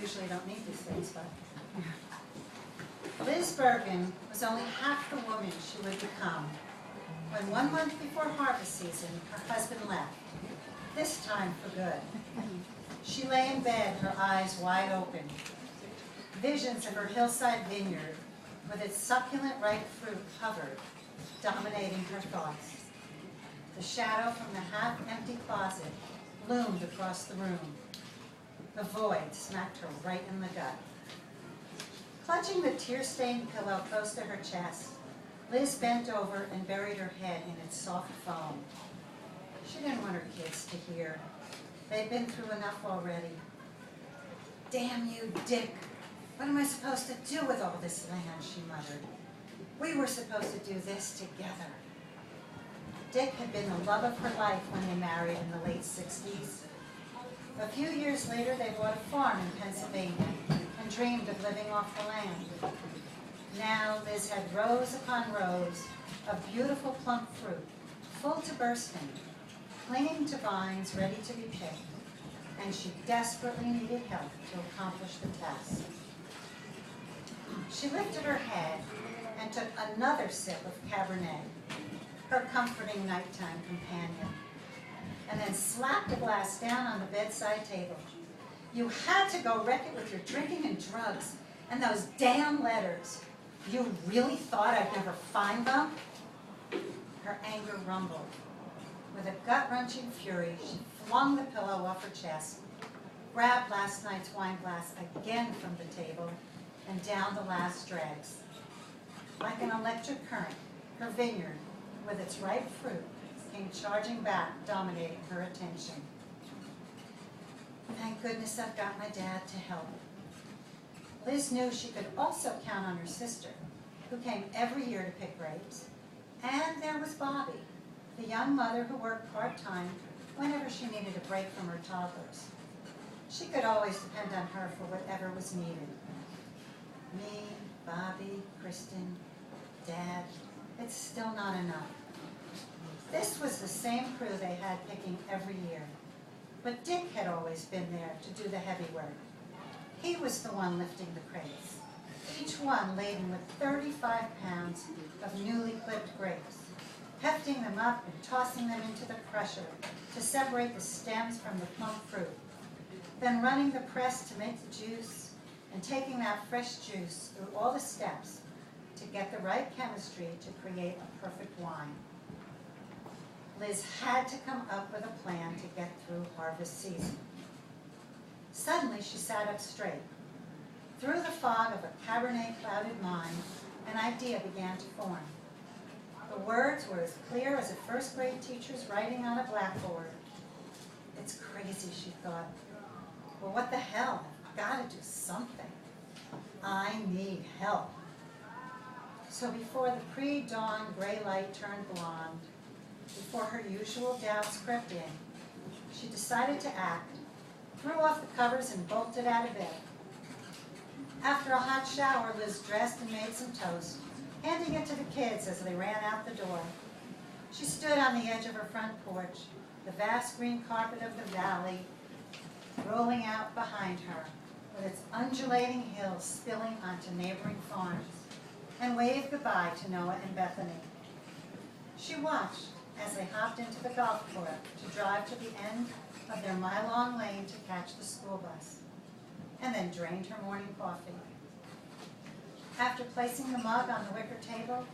usually don't need these things, but... Liz Bergen was only half the woman she would become when 1 month before harvest season, her husband left, this time for good. She lay in bed, her eyes wide open. Visions of her hillside vineyard with its succulent ripe fruit hovered, dominating her thoughts. The shadow from the half-empty closet loomed across the room. The void smacked her right in the gut. Clutching the tear-stained pillow close to her chest, Liz bent over and buried her head in its soft foam. She didn't want her kids to hear. They'd been through enough already. Damn you, Dick. What am I supposed to do with all this land, she muttered. We were supposed to do this together. Dick had been the love of her life when they married in the late 60s. A few years later, they bought a farm in Pennsylvania and dreamed of living off the land. Now, Liz had rows upon rows of beautiful plump fruit, full to bursting, clinging to vines ready to be picked, and she desperately needed help to accomplish the task. She lifted her head and took another sip of Cabernet, her comforting nighttime companion, and then slapped the glass down on the bedside table. You had to go wreck it with your drinking and drugs and those damn letters. You really thought I'd never find them? Her anger rumbled. With a gut-wrenching fury, she flung the pillow off her chest, grabbed last night's wine glass again from the table, and down the last dregs. Like an electric current, her vineyard, with its ripe fruit, came charging back, dominating her attention. Thank goodness I've got my dad to help. Liz knew she could also count on her sister, who came every year to pick grapes. And there was Bobby, the young mother who worked part-time whenever she needed a break from her toddlers. She could always depend on her for whatever was needed. Me, Bobby, Kristen, Dad, it's still not enough. This was the same crew they had picking every year. But Dick had always been there to do the heavy work. He was the one lifting the crates, each one laden with 35 pounds of newly clipped grapes, hefting them up and tossing them into the crusher to separate the stems from the plump fruit, then running the press to make the juice and taking that fresh juice through all the steps to get the right chemistry to create a perfect wine. Liz had to come up with a plan to get through harvest season. Suddenly, she sat up straight. Through the fog of a Cabernet-clouded mind, an idea began to form. The words were as clear as a first-grade teacher's writing on a blackboard. It's crazy, she thought. Well, what the hell? I've got to do something. I need help. So before the pre-dawn gray light turned blonde, before her usual doubts crept in, she decided to act, threw off the covers and bolted out of bed. After a hot shower, Liz dressed and made some toast, handing it to the kids as they ran out the door. She stood on the edge of her front porch, the vast green carpet of the valley rolling out behind her, with its undulating hills spilling onto neighboring farms, and waved goodbye to Noah and Bethany. She watched as they hopped into the golf cart to drive to the end of their mile-long lane to catch the school bus, and then drained her morning coffee. After placing the mug on the wicker table,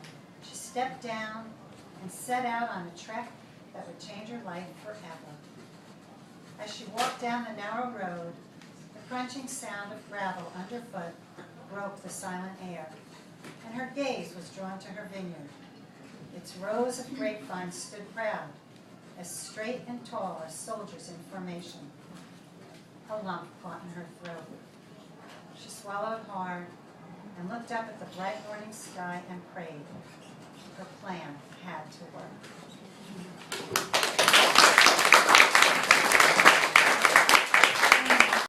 she stepped down and set out on a trek that would change her life forever. As she walked down the narrow road, the crunching sound of gravel underfoot broke the silent air, and her gaze was drawn to her vineyard. Its rows of grapevines stood proud, as straight and tall as soldiers in formation. A lump caught in her throat. She swallowed hard and looked up at the bright morning sky and prayed. Her plan had to work.